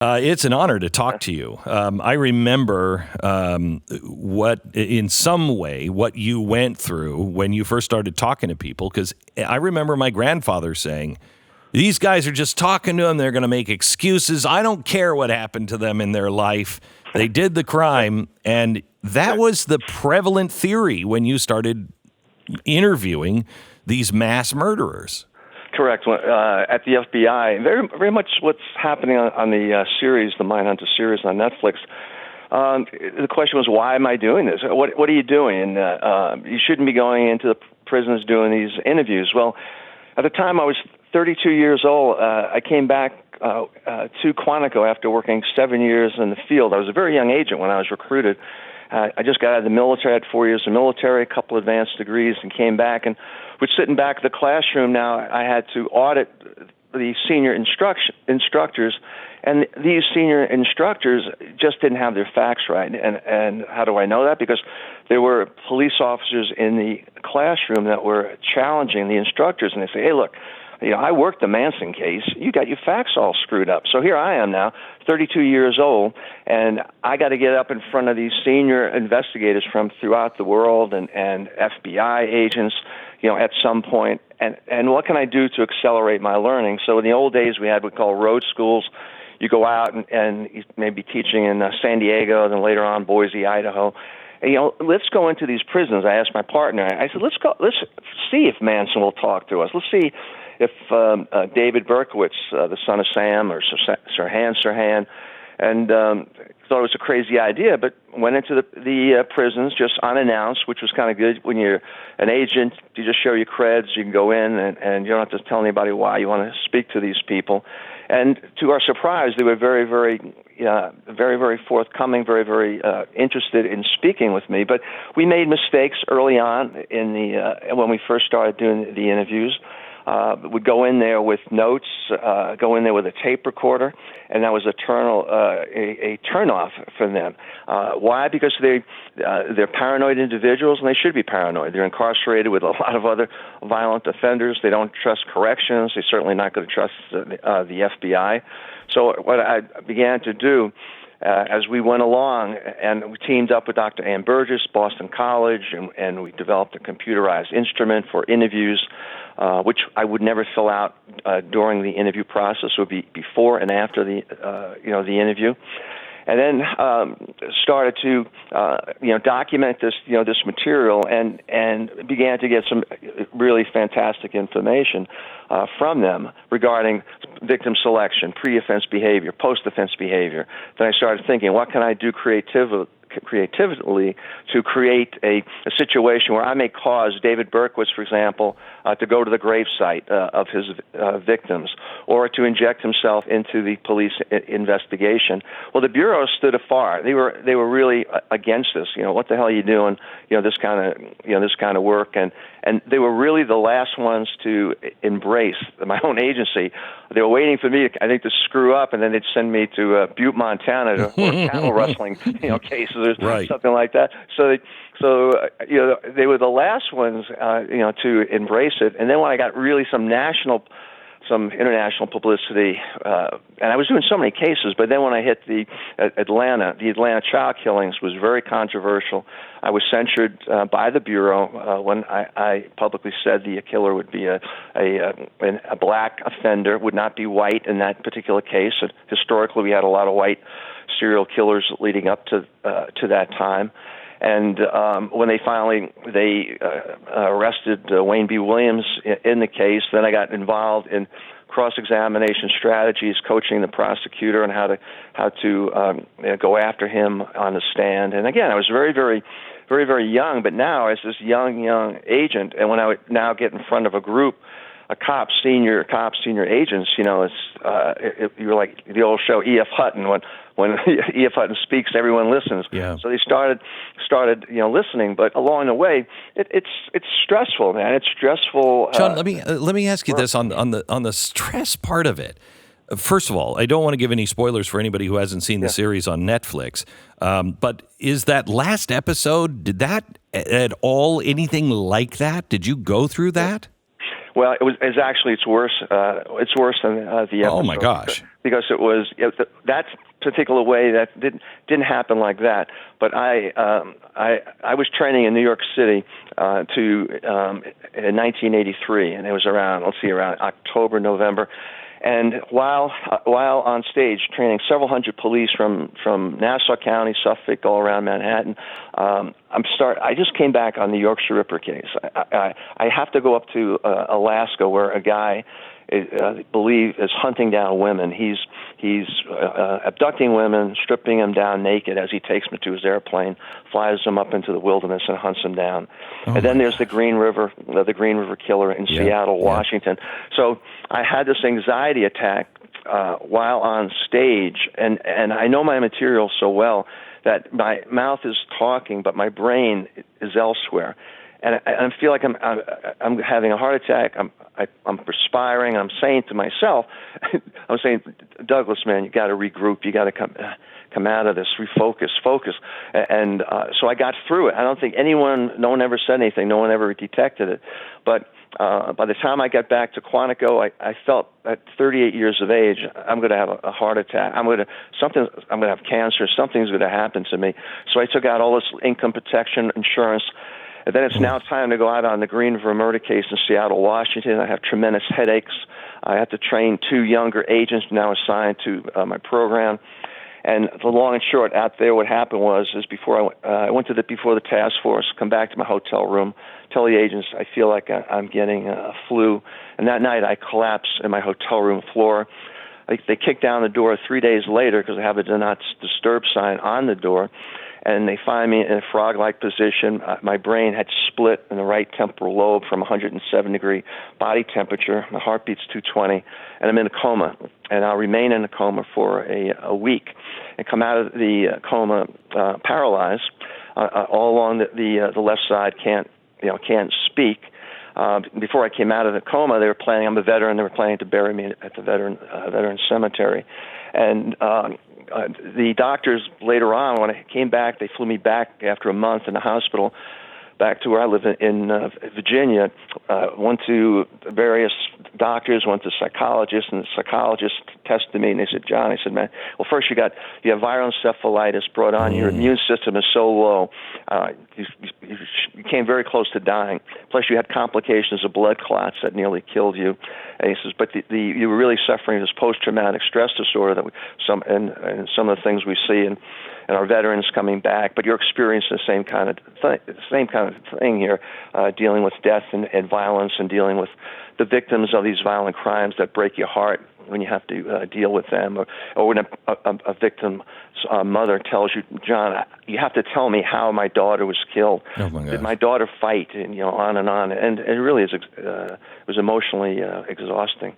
It's an honor to talk to you. I remember what you went through when you first started talking to people, because I remember my grandfather saying, these guys are just talking to them. They're going to make excuses. I don't care what happened to them in their life. They did the crime. And that was the prevalent theory when you started interviewing these mass murderers. Correct. At the FBI, very, very much what's happening on the series, the Mindhunter series on Netflix. The question was, why am I doing this? What are you doing? You shouldn't be going into the prisons doing these interviews. Well, at the time I was 32 years old. I came back to Quantico after working 7 years in the field. I was a very young agent when I was recruited. I just got out of the military. I had 4 years in the military, a couple advanced degrees, and came back. And was sitting back at the classroom now, I had to audit the senior instructors, and these senior instructors just didn't have their facts right. And how do I know that? Because there were police officers in the classroom that were challenging the instructors, and they say, hey, look, I worked the Manson case. You got your facts all screwed up. So here I am now, 32 years old, and I got to get up in front of these senior investigators from throughout the world and FBI agents, at some point. And what can I do to accelerate my learning? So in the old days, we had what we call road schools. You go out and you may be teaching in San Diego, then later on Boise, Idaho. And, let's go into these prisons. I asked my partner. I said, let's see if Manson will talk to us. Let's see if David Berkowitz, the son of Sam, or Sirhan, and thought it was a crazy idea, but went into the prisons just unannounced, which was kind of good. When you're an agent, you just show your creds. You can go in, and you don't have to tell anybody why you want to speak to these people. And to our surprise, they were very, very, very, very forthcoming, very, very interested in speaking with me. But we made mistakes early on when we first started doing the interviews. Would go in there with notes, go in there with a tape recorder, and that was a turnoff for them. Why? Because they're paranoid individuals, and they should be paranoid. They're incarcerated with a lot of other violent offenders. They don't trust corrections. They're certainly not going to trust the FBI. So what I began to do as we went along, and we teamed up with Dr. Ann Burgess, Boston College, and we developed a computerized instrument for interviews, which I would never fill out during the interview process. It would be before and after the interview. And then started to document this material and began to get some really fantastic information from them regarding victim selection, pre-offense behavior, post-offense behavior. Then I started thinking, what can I do creatively to create a situation where I may cause David Berkowitz, for example, to go to the gravesite of his victims, or to inject himself into the police investigation. Well, the bureau stood afar. They were really against this. What the hell are you doing? This kind of work, and they were really the last ones to embrace my own agency. They were waiting for me, I think, to screw up, and then they'd send me to Butte, Montana, to work cattle rustling, cases or something like that. So they were the last ones, to embrace it. And then when I got really some international publicity, and I was doing so many cases, but then when I hit the Atlanta child killings was very controversial. I was censured by the Bureau when I publicly said the killer would be a black offender, would not be white in that particular case. And historically, we had a lot of white serial killers leading up to that time. And when they finally arrested Wayne B. Williams in the case, then I got involved in cross-examination strategies, coaching the prosecutor on how to go after him on the stand. And again, I was very, very, very, very young, but now as this young agent, and when I would now get in front of a group, senior agents, you're like the old show E.F. Hutton, when E.F. Hutton speaks, everyone listens. Yeah. So they started listening, but along the way, it's stressful, man. It's stressful. Sean, let me ask you this on the stress part of it. First of all, I don't want to give any spoilers for anybody who hasn't seen the series on Netflix. But is that last episode, did that at all anything like that? Did you go through that? Well, it's worse. It's worse than the episode. Oh my gosh! because it was that particular way that didn't happen like that. But I was training in New York City in 1983, and it was around October, November. And while on stage training several hundred police from Nassau County, Suffolk, all around Manhattan, I just came back on the Yorkshire Ripper case. I have to go up to Alaska, where a guy is hunting down women. He's abducting women, stripping them down naked as he takes them to his airplane, flies them up into the wilderness, and hunts them down. And then there's the Green River killer in Seattle, Washington. So I had this anxiety attack while on stage, and I know my material so well that my mouth is talking, but my brain is elsewhere. And I feel like I'm having a heart attack. I'm perspiring. I'm saying to myself, I'm saying, Douglas, man, you got to regroup. You got to come out of this, refocus, focus. And so I got through it. I don't think no one ever said anything. No one ever detected it. But by the time I got back to Quantico, I felt at 38 years of age, I'm going to have a heart attack. I'm going to have cancer. Something's going to happen to me. So I took out all this income protection insurance. And then it's now time to go out on the Green River murder case in Seattle, Washington. I have tremendous headaches. I have to train 2 younger agents now assigned to my program. And the long and short out there, what happened is before I went before the task force, come back to my hotel room, tell the agents I feel like I'm getting a flu. And that night I collapse in my hotel room floor. They kick down the door 3 days later because I have a do not disturb sign on the door. And they find me in a frog-like position. My brain had split in the right temporal lobe from 107-degree body temperature. My heartbeat's 220, and I'm in a coma. And I'll remain in a coma for a week and come out of the coma paralyzed. All along the left side, can't speak. Before I came out of the coma, they were planning. I'm a veteran. They were planning to bury me at the veteran cemetery, and the doctors later on, when I came back, they flew me back after a month in the hospital, back to where I live in Virginia. Went to various doctors, went to psychologists, and the psychologist tested me, and they said, John, I said, man, well, first you have viral encephalitis brought on. Your immune system is so low. You came very close to dying. Plus you had complications of blood clots that nearly killed you. And he says, but you were really suffering this post-traumatic stress disorder that some of the things we see and our veterans coming back, but you're experiencing the same kind of thing here, dealing with death and violence, and dealing with the victims of these violent crimes that break your heart when you have to deal with them, or when a victim's mother tells you, John, you have to tell me how my daughter was killed. Oh my gosh. Did my daughter fight? And on and on, and it really was emotionally exhausting.